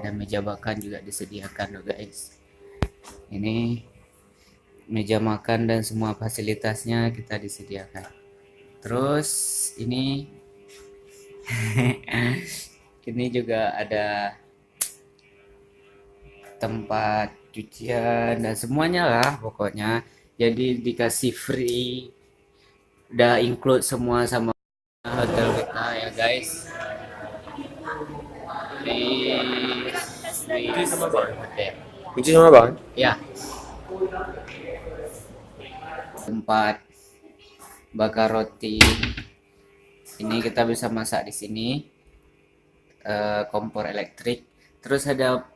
ada meja makan juga disediakan loh guys. Ini meja makan dan semua fasilitasnya kita disediakan. Terus ini ini juga ada tempat cucian dan semuanya lah pokoknya. Jadi dikasih free, udah include semua sama hotel kita ya guys. Di sama bang. hotel. Kunci sama bang. Ya, tempat bakar roti. Ini kita bisa masak di sini. Kompor elektrik. Terus ada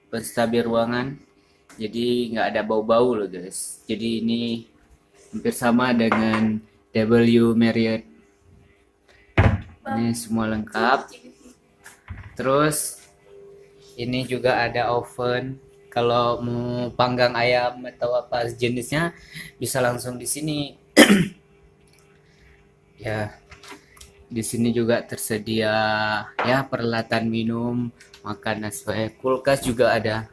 penstabil ruangan. Jadi nggak ada bau-bau loh guys. Jadi ini hampir sama dengan W Marriott. Ini semua lengkap. Terus ini juga ada oven. Kalau mau panggang ayam atau apa jenisnya bisa langsung di sini. Ya, di sini juga tersedia ya peralatan minum, makan dan sebagainya. Kulkas juga ada.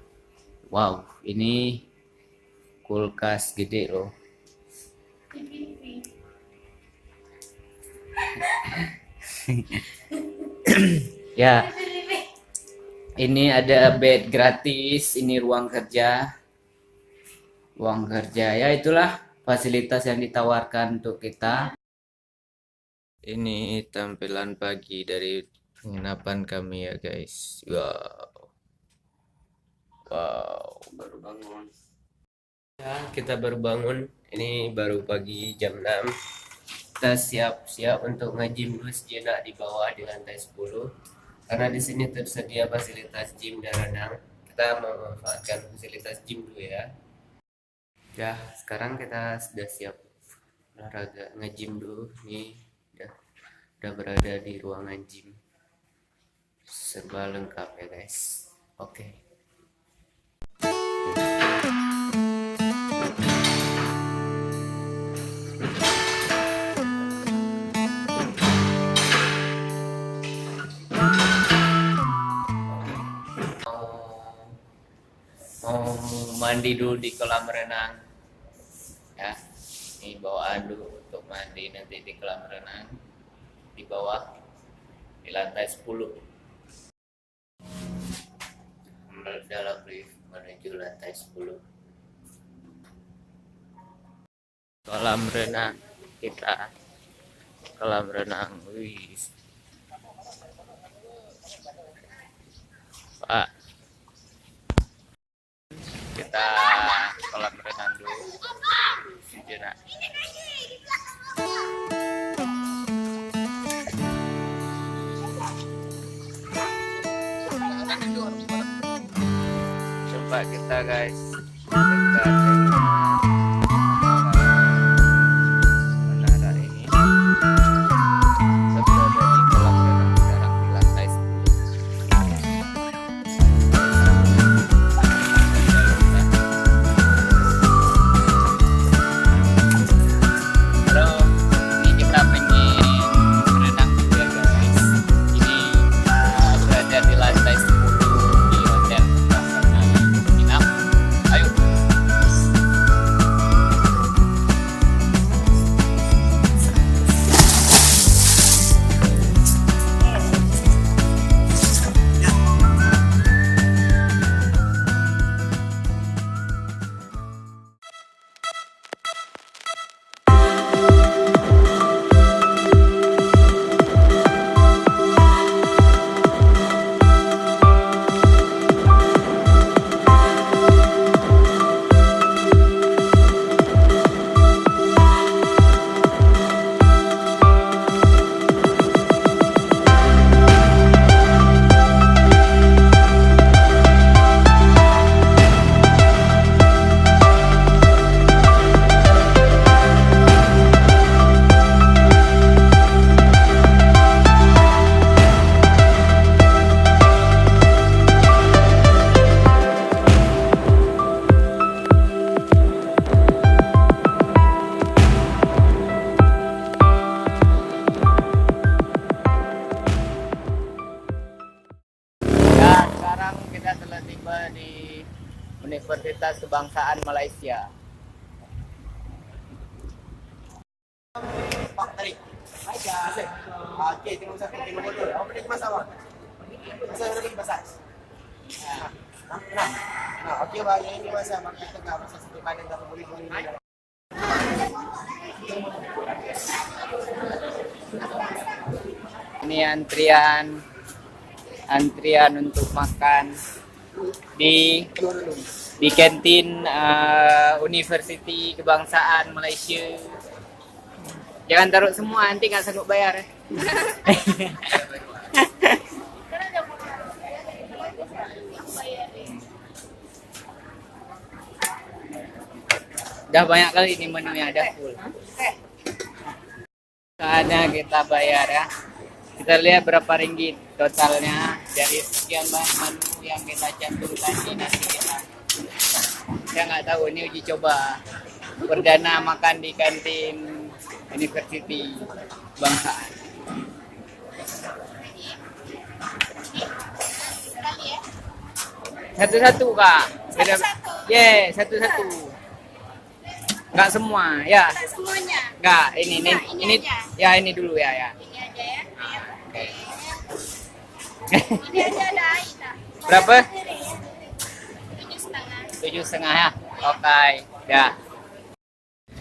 Wow, ini kulkas gede loh. Ya, ini ada bed gratis, ini ruang kerja. Ruang kerja, ya itulah fasilitas yang ditawarkan untuk kita. Ini tampilan pagi dari penginapan kami ya guys. Wow. Wow, baru bangun. Ya, kita baru bangun. Ini baru pagi jam 6. Kita siap-siap untuk nge-gym dulu sejenak di bawah di lantai 10. Karena di sini tersedia fasilitas gym dan renang. Kita memanfaatkan fasilitas gym dulu ya. Ya, sekarang kita sudah siap olahraga nge-gym dulu. Nih, udah berada di ruangan gym. Serba lengkap ya guys. Oke. Mau mandi dulu di kolam renang ya, ini bawaan dulu untuk mandi nanti di kolam renang di bawah di lantai 10 dalam lift menuju lantai 10 kolam renang kita. Kolam renang, wih Pak, kita kolam renang dulu sejenak. Coba kita guys dekat menara ini. Kita berada di kolam renang sekarang di lantai 10. Halo, ini kita pengen berenang juga guys. Ini berada di lantai 10 di hotel Nginap. Ayo. tiba di Universitas Kebangsaan Malaysia. Pak, tarik. Okey, tengok usah pakai nombor dulu. Apa benda kemas awak? Masa lagi basah. Nah, okey bang, yang ini masa pakai tengah masa sampai mana tak boleh. Ini antrian untuk makan di kantin Universiti Kebangsaan Malaysia. Jangan taruh semua, nanti nggak sanggup bayar. Udah banyak kali ini menunya, ada full. Saatnya kita bayar ya. Kita lihat berapa ringgit totalnya dari sekian banyak menu yang kita cantumkan ini. Nanti saya nggak tahu, ini uji coba perdana makan di kantin Universiti Kebangsaan. Satu-satu kak. Satu-satu. Yeah, satu-satu. Enggak semua, ya. Semuanya. Enggak, ini aja. ya ini dulu ya. Ini aja ya. Oke. Ini aja ada air tak? Berapa? 7,5. 7,5 ya. Oke, ya.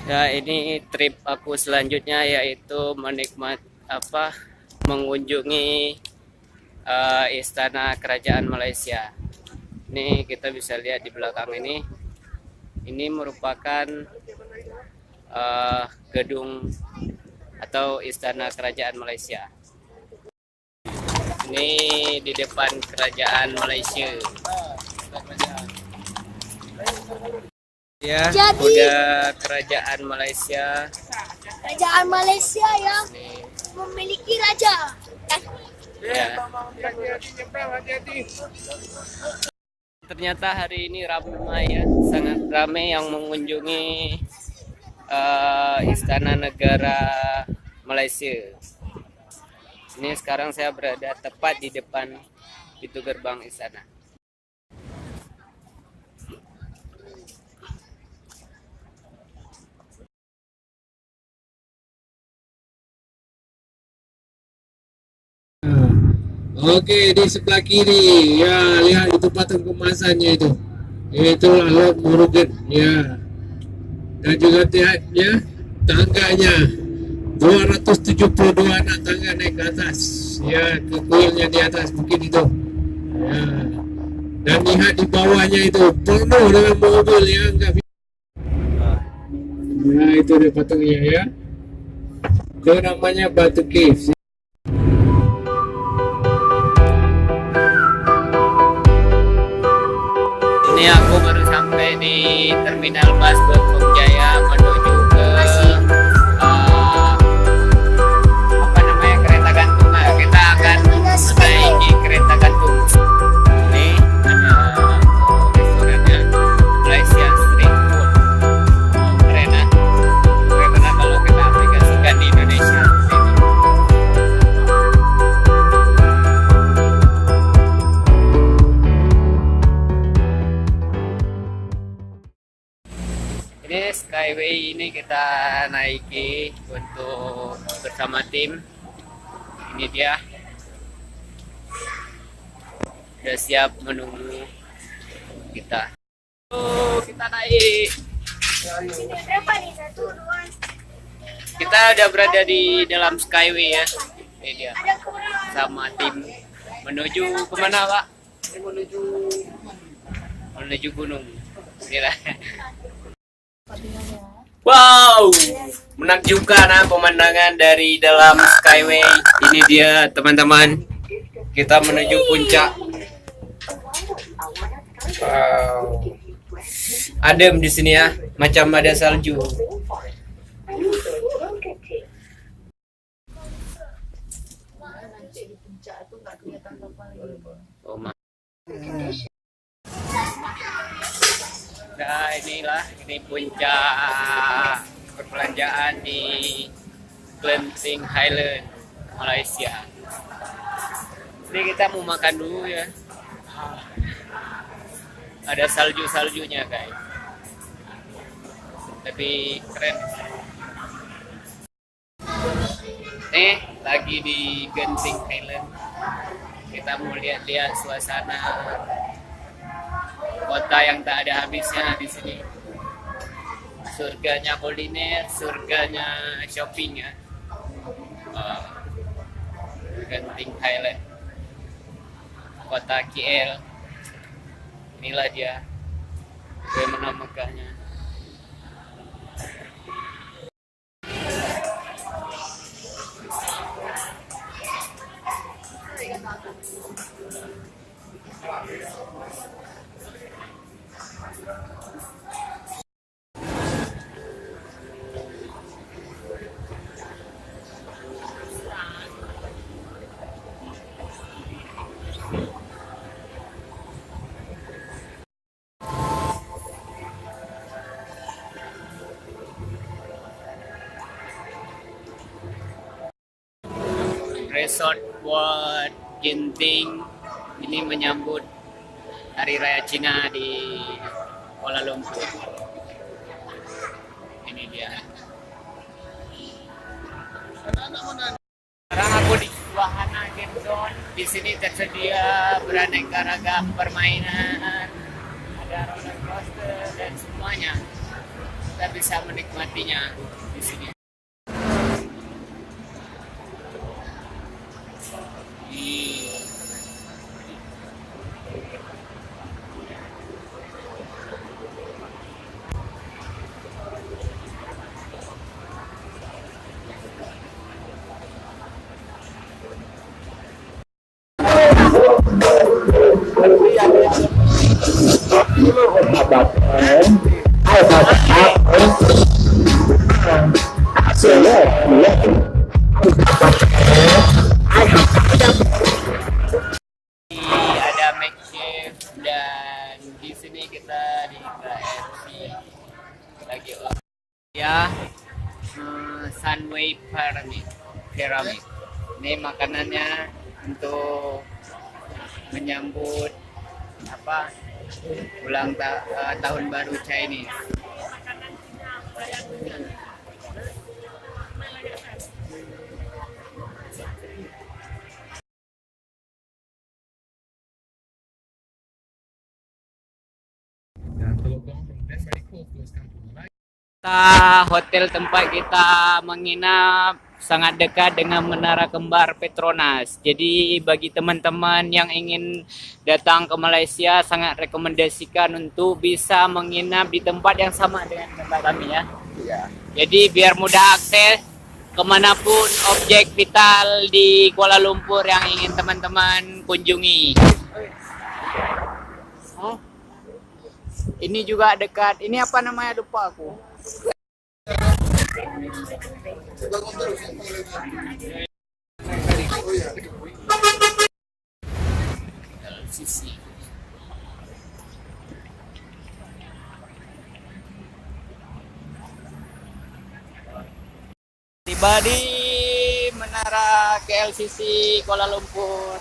Ya, ini trip aku selanjutnya yaitu mengunjungi Istana Kerajaan Malaysia. Ini kita bisa lihat di belakang ini. Ini merupakan gedung atau Istana Kerajaan Malaysia. Ini di depan Kerajaan Malaysia. Ya, Jadi, udah Kerajaan Malaysia. Kerajaan Malaysia yang Ini, memiliki raja. ya. Ternyata hari ini ramai ya, sangat ramai yang mengunjungi Istana Negara Malaysia. Ini sekarang saya berada tepat di depan pintu gerbang istana. Okey, di sebelah kiri. Ya, lihat itu patung kemasannya itu. Itulah Lord Murugan. Ya. Dan juga lihat ya, tangganya. 272 anak tangga naik ke atas. Ya, ke kuilnya di atas mungkin itu. Ya. Dan lihat di bawahnya itu penuh dengan mobil yang enggak bisa. Ya, itu dia patungnya ya. Itu namanya Batu Cave. Ini aku baru sampai di terminal bus Gotong Jaya menuju ke kereta gantung. Nah, kita akan menaiki kereta gantung. Ini ada restorannya Malaysia Street Food. Keren ya. Bagaimana kalau kita aplikasikan di Indonesia? Ini Skyway ini kita naiki untuk bersama tim. Ini dia udah siap menunggu kita. Oh, kita naik. Berapa nih? 1, 2. Kita udah berada di dalam Skyway ya. Ini dia Ada kurang. sama tim menuju kemana Pak? Menuju gunung. Inilah. Wow, menakjubkan pemandangan dari dalam Skyway. Ini dia teman-teman, kita menuju puncak. Wow, adem di sini ya, macam ada salju. Oh, nah ini puncak perbelanjaan di Genting Highland, Malaysia. Ini kita mau makan dulu ya. Ada salju-saljunya guys. Lebih keren. Lagi di Genting Highland. Kita mau lihat-lihat suasana kota yang tak ada habisnya di sini. Surganya kuliner, surganya shopping ya. Genting Highland, kota KL. Inilah dia bagaimana megahnya. Resort buat Genting ini menyambut Hari Raya Cina di Kuala Lumpur. Ini dia. Sekarang aku di wahana game zone. Di sini tersedia beraneka ragam permainan, ada roller coaster dan semuanya. Kita bisa menikmatinya di sini. Ada makeshift dan di sini kita di KFC lagi ya. Sunway Pyramid. Ini makanannya untuk menyambut tahun baru Chinese. Hotel tempat kita menginap sangat dekat dengan Menara Kembar Petronas. Jadi bagi teman-teman yang ingin datang ke Malaysia, sangat rekomendasikan untuk bisa menginap di tempat yang sama dengan tempat kami ya. Jadi biar mudah akses kemanapun objek vital di Kuala Lumpur yang ingin teman-teman kunjungi. Ini juga dekat. Ini apa namanya, lupa aku. LCC. Tiba di Menara KLCC Kuala Lumpur.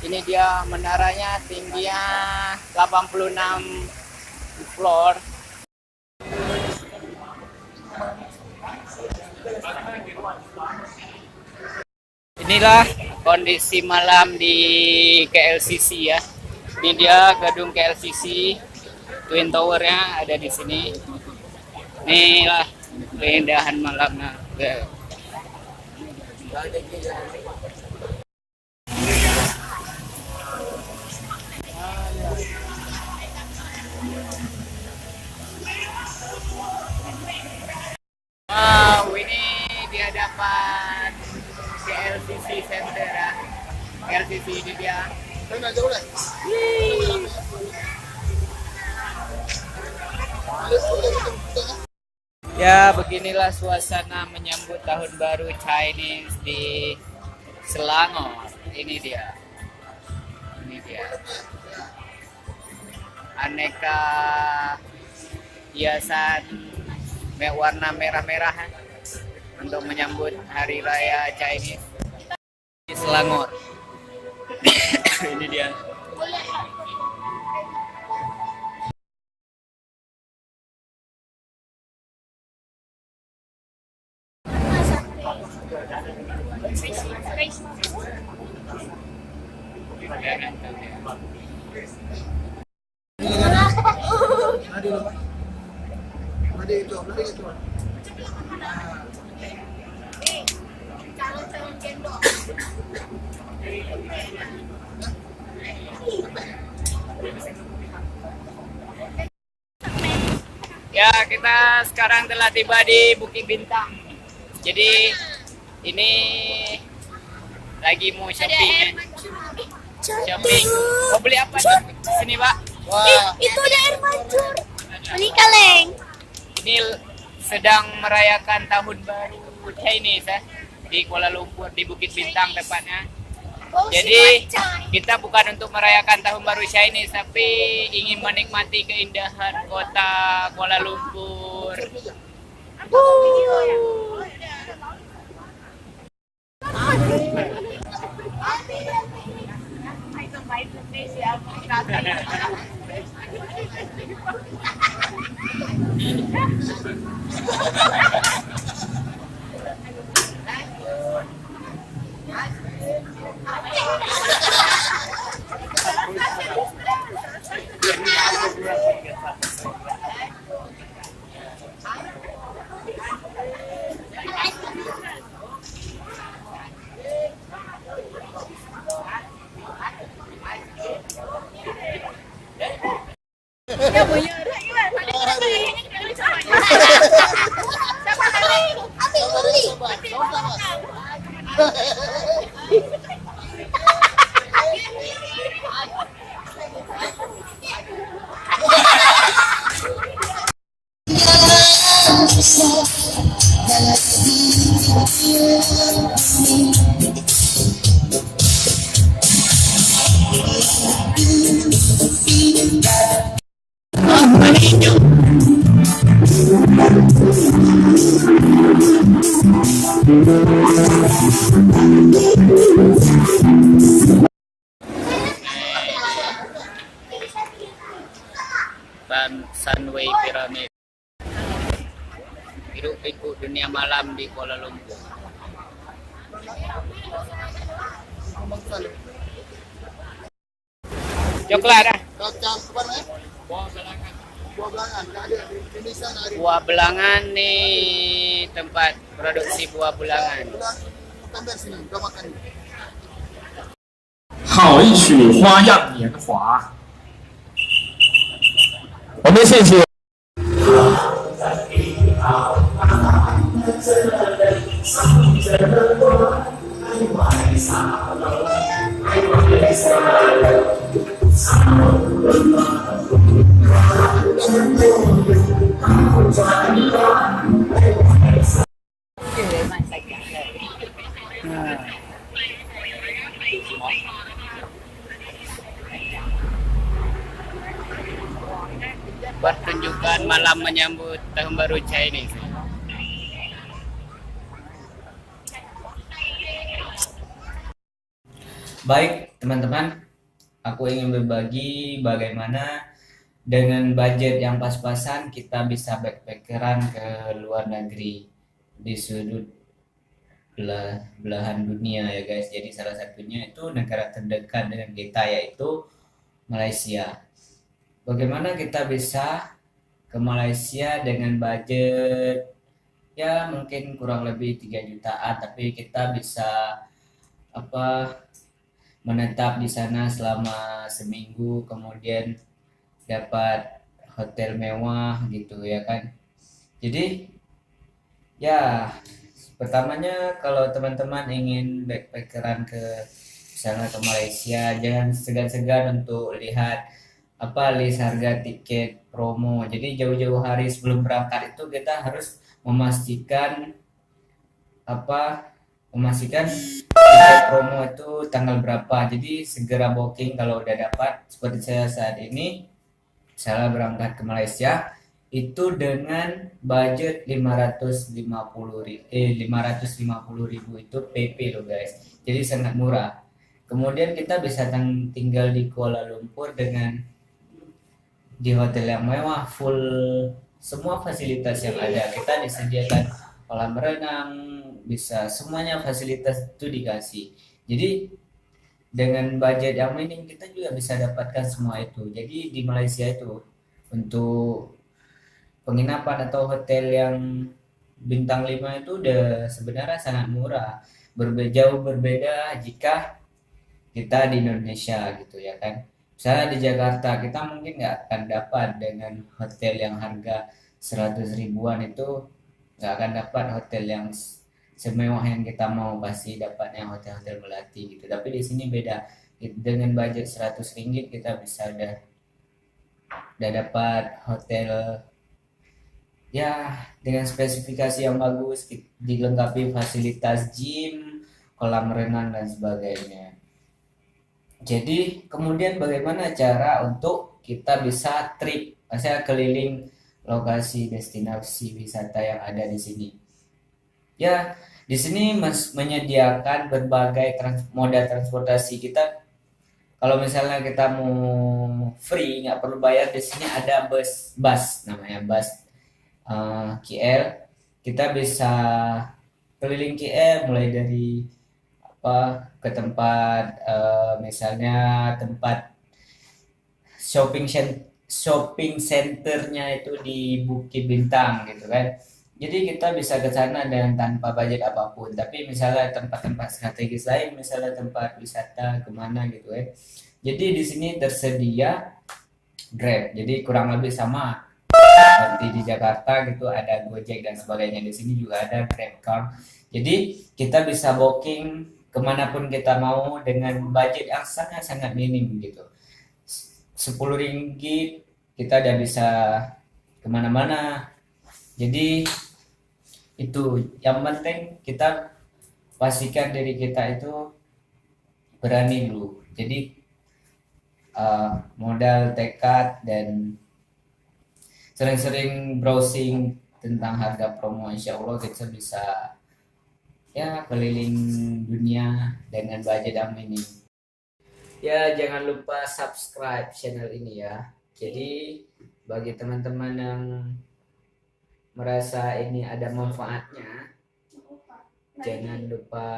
Ini dia menaranya, tingginya 86 floor. Inilah kondisi malam di KLCC ya. Ini dia gedung KLCC, Twin Tower-nya ada di sini. Inilah keindahan malamnya. Wow, ini di hadapan KLCC Center ya. KLCC ini dia. Ya, beginilah suasana menyambut tahun baru Chinese di Selangor. Ini dia. Ini dia. Aneka hiasan warna merah-merah untuk menyambut Hari Raya Chinese di Selangor. Ini dia. Jangan tahu ya. Ada itu, ada itu. Calon-calon gendong. Ya, kita sekarang telah tiba di Bukit Bintang. Jadi ini lagi mau shopping. Shopping. Mau beli apa nih? Sini, Pak. Itu ada air mancur. Beli kaleng. Ini sedang merayakan tahun baru Chinese di Kuala Lumpur di Bukit Bintang tepatnya. Oh, Jadi si Macai. kita bukan untuk merayakan tahun baru Chinese tapi ingin menikmati keindahan kota Kuala Lumpur. Sunway Pyramid. Hiruk-pikuk dunia malam di Kuala Lumpur. Coklat dah. Kacang apa namanya? Buah belangan. Buah belangan. Tak ada di Indonesia, tak ada. Buah belangan ni tempat produksi buah belangan. Bulan September sini, dah makan. 好一曲花样年华。我们谢谢。 Pertunjukan malam menyambut tahun baru Chinese. Baik, teman-teman, aku ingin berbagi bagaimana dengan budget yang pas-pasan kita bisa backpackeran ke luar negeri di sudut belahan dunia ya guys. Jadi salah satunya itu negara terdekat dengan kita yaitu Malaysia. Bagaimana kita bisa ke Malaysia dengan budget ya mungkin kurang lebih 3 jutaan, tapi kita bisa menetap di sana selama seminggu, kemudian dapat hotel mewah gitu ya kan. Jadi ya pertamanya kalau teman-teman ingin backpackeran ke misalnya ke Malaysia, jangan segan-segan untuk lihat list harga tiket promo. Jadi jauh-jauh hari sebelum berangkat itu kita harus memastikan tiket promo itu tanggal berapa. Jadi segera booking kalau udah dapat. Seperti saya saat ini, saya berangkat ke Malaysia itu dengan budget 550.000 itu PP loh guys. Jadi sangat murah. Kemudian kita bisa tinggal di Kuala Lumpur dengan di hotel yang mewah, full semua fasilitas yang ada. Kita disediakan kolam renang, bisa semuanya fasilitas itu dikasih. Jadi dengan budget yang minim kita juga bisa dapatkan semua itu. Jadi di Malaysia itu untuk penginapan atau hotel yang bintang 5 itu udah sebenarnya sangat murah. Jauh berbeda jika kita di Indonesia gitu ya kan. Misalnya di Jakarta kita mungkin nggak akan dapat dengan hotel yang harga 100 ribuan itu, nggak akan dapat hotel yang semewah yang kita mau, pasti dapatnya hotel-hotel melati gitu. Tapi di sini beda, dengan budget 100 ringgit kita bisa udah dapat hotel ya dengan spesifikasi yang bagus, dilengkapi fasilitas gym, kolam renang dan sebagainya. Jadi kemudian bagaimana cara untuk kita bisa trip, saya keliling lokasi destinasi wisata yang ada di sini. Ya, di sini menyediakan berbagai moda transportasi kita. Kalau misalnya kita mau free nggak perlu bayar, di sini ada bus namanya bus KL. Kita bisa keliling KL mulai dari ke tempat misalnya tempat shopping centernya itu di Bukit Bintang gitu kan. Jadi kita bisa ke sana dengan tanpa budget apapun. Tapi misalnya tempat-tempat strategis lain, misalnya tempat wisata kemana gitu kan. Jadi di sini tersedia Grab. Jadi kurang lebih sama seperti di Jakarta gitu, ada Gojek dan sebagainya. Di sini juga ada Grab Car. Jadi kita bisa booking kemanapun kita mau dengan budget yang sangat-sangat minim gitu. 10 ringgit kita udah bisa kemana-mana. Jadi itu yang penting, kita pastikan diri kita itu berani dulu. Jadi modal, tekad, dan sering-sering browsing tentang harga promo, insya Allah kita bisa ya keliling dunia dengan budget yang minim. Ya, jangan lupa subscribe channel ini ya. Jadi bagi teman-teman yang merasa ini ada manfaatnya, jangan lupa